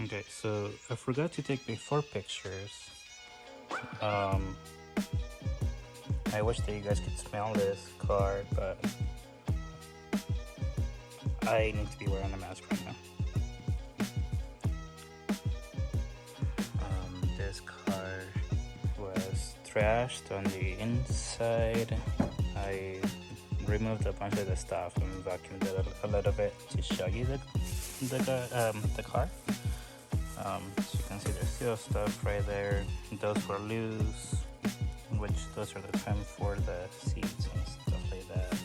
Okay, so I forgot to take before pictures. I wish that you guys could smell this car, but I need to be wearing a mask right now. This car was trashed on the inside. I removed a bunch of the stuff and vacuumed it a little bit to show you the car. So you can see there's still stuff right there. Those were loose, which those are the trim for the seats and stuff like that.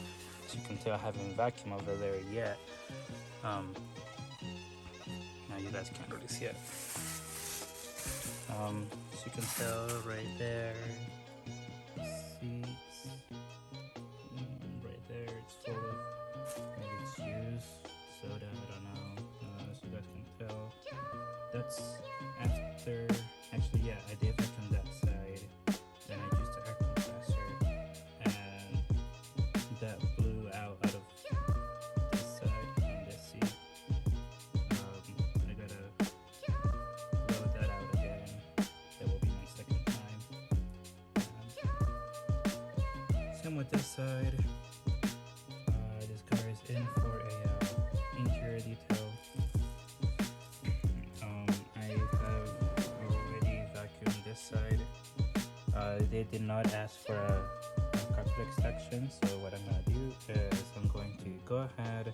So you can tell I haven't vacuumed over there yet. Now you guys can't really see it. So you can tell right there, seats, right there, it's full of, maybe it's used soda, I don't know, so you guys can tell. That's after, actually yeah, I did vacuum that side, then I used the air compressor, and that blew out of this side on this seat. I gotta blow that out again. That will be my second time. Same with this side. This car is in for a interior detail. I have already vacuumed this side. They did not ask for a carpet extraction, so what I'm going to do is I'm going to go ahead,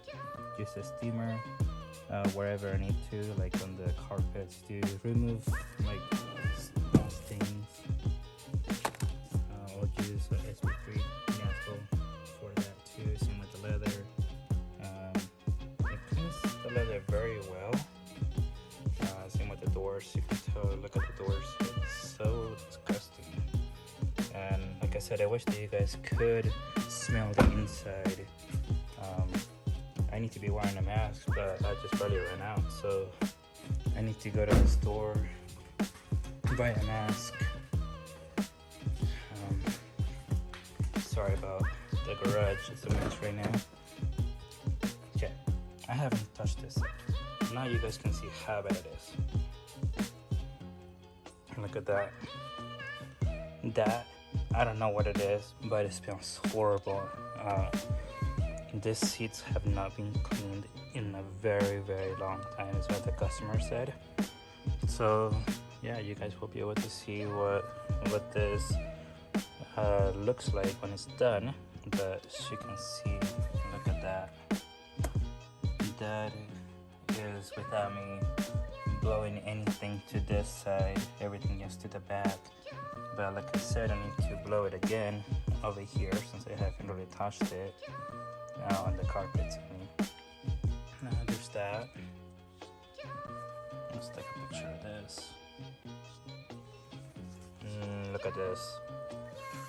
use a steamer wherever I need to, like on the carpets, to remove like stains. I'll use SP3 Natural for that too, same with the leather. It cleans the leather very well. Same with the doors, you can tell, look at the doors, it's so disgusting. And like I said, I wish that you guys could smell the inside. I need to be wearing a mask, but I just barely ran out, so I need to go to the store, buy a mask. Sorry about the garage, it's a mess right now. Okay, I haven't touched this yet. Now you guys can see how bad it is. Look at that. That, I don't know what it is, but it smells horrible. These seats have not been cleaned in a very, very long time, is what the customer said. So yeah, you guys will be able to see what this looks like when it's done. But as you can see, look at that. That is without me blowing anything to this side, everything is to the back. But like I said, I need to blow it again over here since I haven't really touched it on the carpets. Now there's that. Let's take a picture of this. Look at this.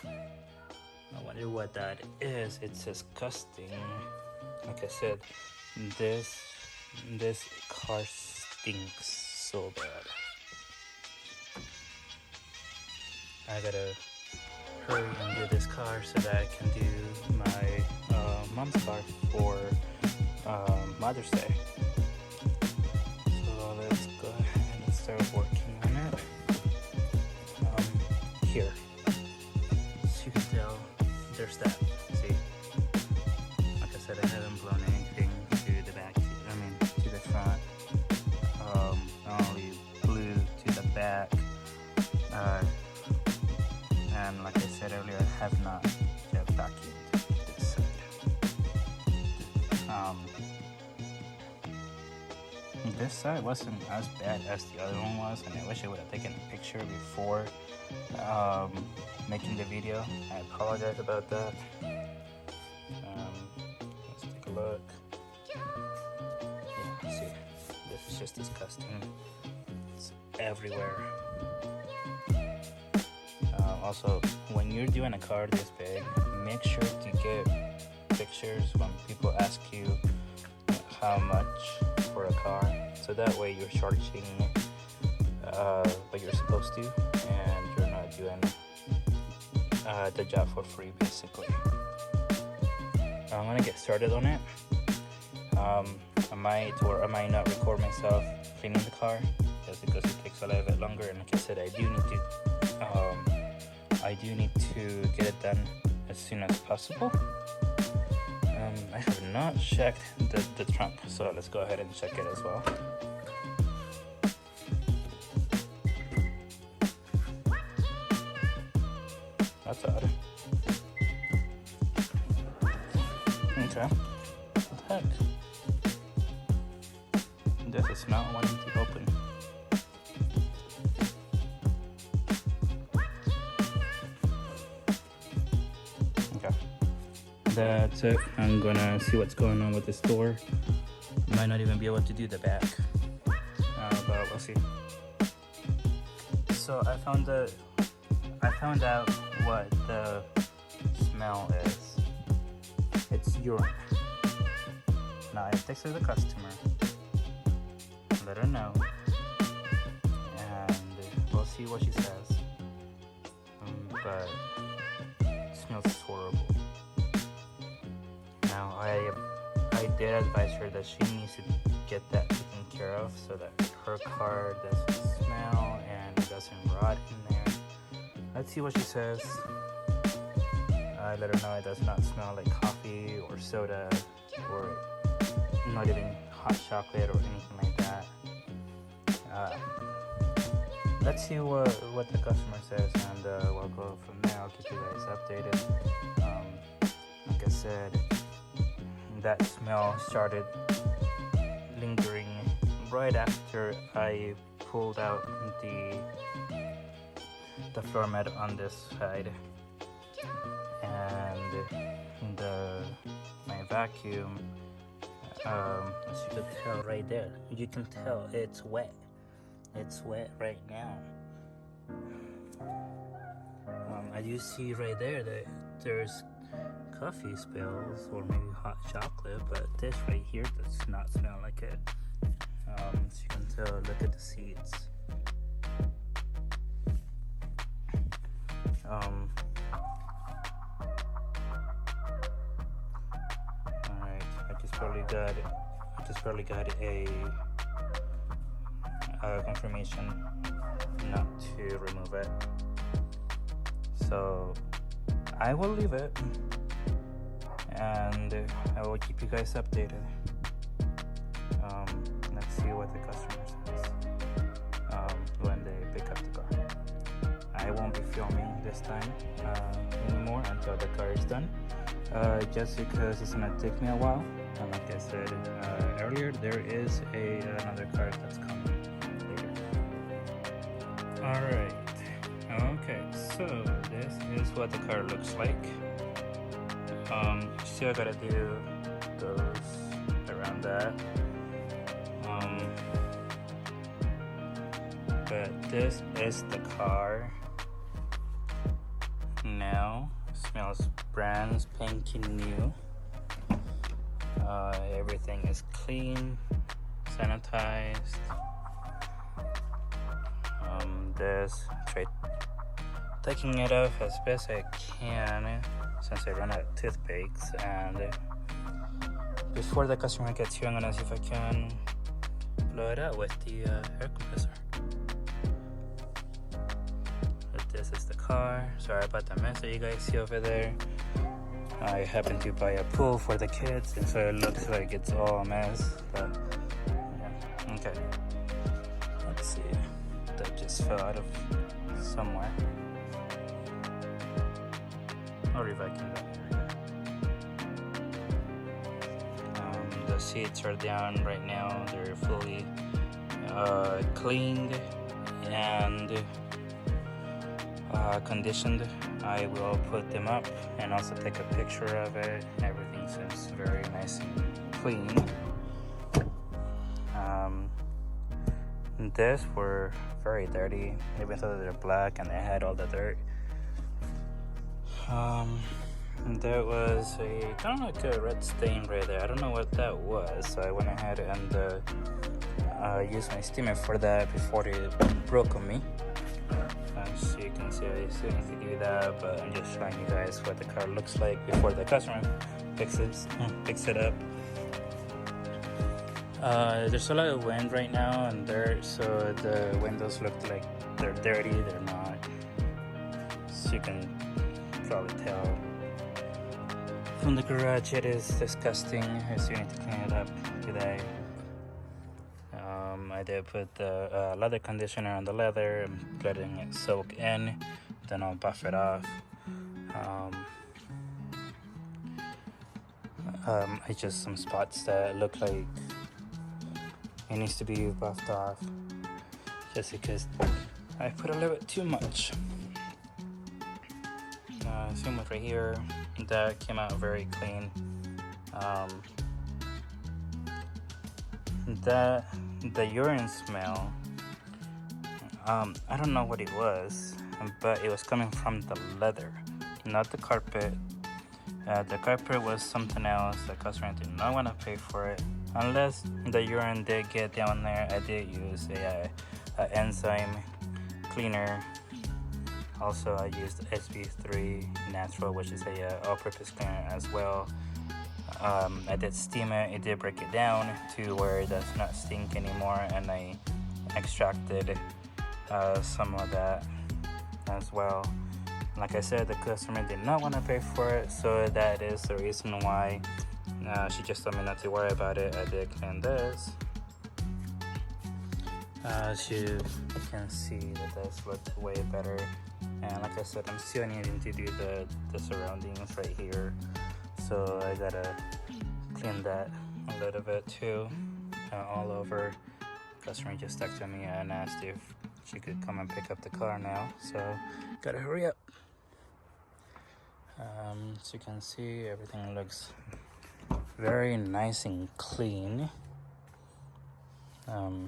I wonder what that is. It's disgusting. Like I said, this car stinks so bad. I gotta hurry and do this car so that I can do my mom's car for Mother's Day. So let's go ahead and start working on it. Here, as you can tell, there's that. See, like I said, I haven't blown anything to the back. To the front. I only blew to the back. And like I said earlier, I have not yet vacuumed this side. This side wasn't as bad as the other one was, and I wish I would have taken a picture before making the video. I apologize about that. Let's take a look. Yeah, see, this is just disgusting. It's everywhere. Also, when you're doing a car this big, make sure to get pictures when people ask you how much for a car, so that way you're charging what you're supposed to, and you're not doing the job for free, basically. I'm gonna get started on it. I might or I might not record myself cleaning the car. just because it takes a little bit longer. And like I said, I do need to get it done as soon as possible. I have not checked the trunk, so let's go ahead and check it as well. That's odd. Okay. What the heck? This is not wanting to open. Okay. That's it. I'm gonna see what's going on with this door. Might not even be able to do the back. But we'll see. So I found out what the smell is. It's urine. Now I texted the customer, let her know, and we'll see what she says. But it smells horrible. Now I did advise her that she needs to get that taken care of so that her car doesn't smell and doesn't rot in there. Let's see what she says. I let her know it does not smell like coffee or soda or not even hot chocolate or anything like that. Let's see what the customer says, and we'll go from there. I'll keep you guys updated. Like I said, that smell started lingering right after I pulled out the floor mat on this side, and my vacuum, as you can tell right there, you can tell it's wet. It's wet right now. I do see right there that there's coffee spills or maybe hot chocolate, but this right here does not smell like it. As you can tell, look at the seats. Alright, I just probably got a confirmation not to remove it. So I will leave it, and I will keep you guys updated. Let's see what the customer says when they pick up the car. I won't be filming this time anymore until the car is done, just because it's gonna take me a while. And like I said earlier, there is another car that's coming later. Alright, okay, so this is what the car looks like. Still gotta do those around that. But this is the car now. Smells brand spanking new. Everything is clean, sanitized. This, try taking it off as best I can since I ran out of toothpicks, and before the customer gets here, I'm gonna see if I can blow it out with the air compressor. But this is the car. Sorry about the mess that you guys see over there. I happened to buy a pool for the kids, and so it looks like it's all a mess, but yeah, okay. Let's see, that just fell out of somewhere. I'll re-vacuum that. The seats are down right now. They're fully cleaned and conditioned. I will put them up and also take a picture of it. Everything seems very nice and clean. These were very dirty, even though they're black and they had all the dirt. There was kind of like a red stain right there. I don't know what that was, so I went ahead and used my steamer for that before it broke on me. As you can see, I still need to do that, but I'm just showing you guys what the car looks like before the customer picks it up. There's a lot of wind right now and dirt, so the windows look like they're dirty. They're not. So you can probably tell from the garage it is disgusting. So you need to clean it up today. I did put the leather conditioner on the leather. I'm letting it soak in. Then I'll buff it off. I just some spots that look like it needs to be buffed off, just because I put a little bit too much. Same with right here, that came out very clean. The urine smell, I don't know what it was, but it was coming from the leather, not the carpet. The carpet was something else. The customer did not want to pay for it. Unless the urine did get down there, I did use a enzyme cleaner. Also, I used SB3 Natural, which is a all-purpose cleaner as well. I did steam it. It did break it down to where it does not stink anymore, and I extracted some of that as well. Like I said, the customer did not want to pay for it, so that is the reason why she just told me not to worry about it. I did clean this. As you can see, that does look way better. And like I said, I'm still needing to do the surroundings right here, so I gotta clean that a little bit too, all over. The customer just texted me and asked if she could come and pick up the car now, so gotta hurry up. So you can see everything looks very nice and clean. Yeah,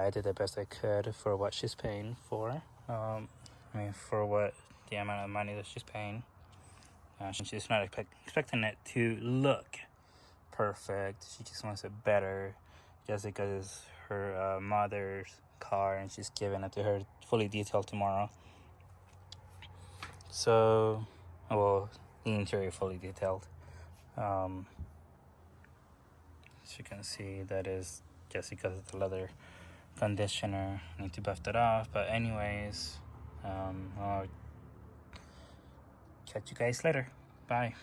I did the best I could for what she's paying for. For what the amount of money that she's paying. She's not expecting it to look perfect. She just wants it better, just because it's her mother's car and she's giving it to her fully detailed tomorrow. So, well, the interior fully detailed. As you can see, that is just because of the leather conditioner. I need to buff that off, but anyways, I'll catch you guys later. Bye.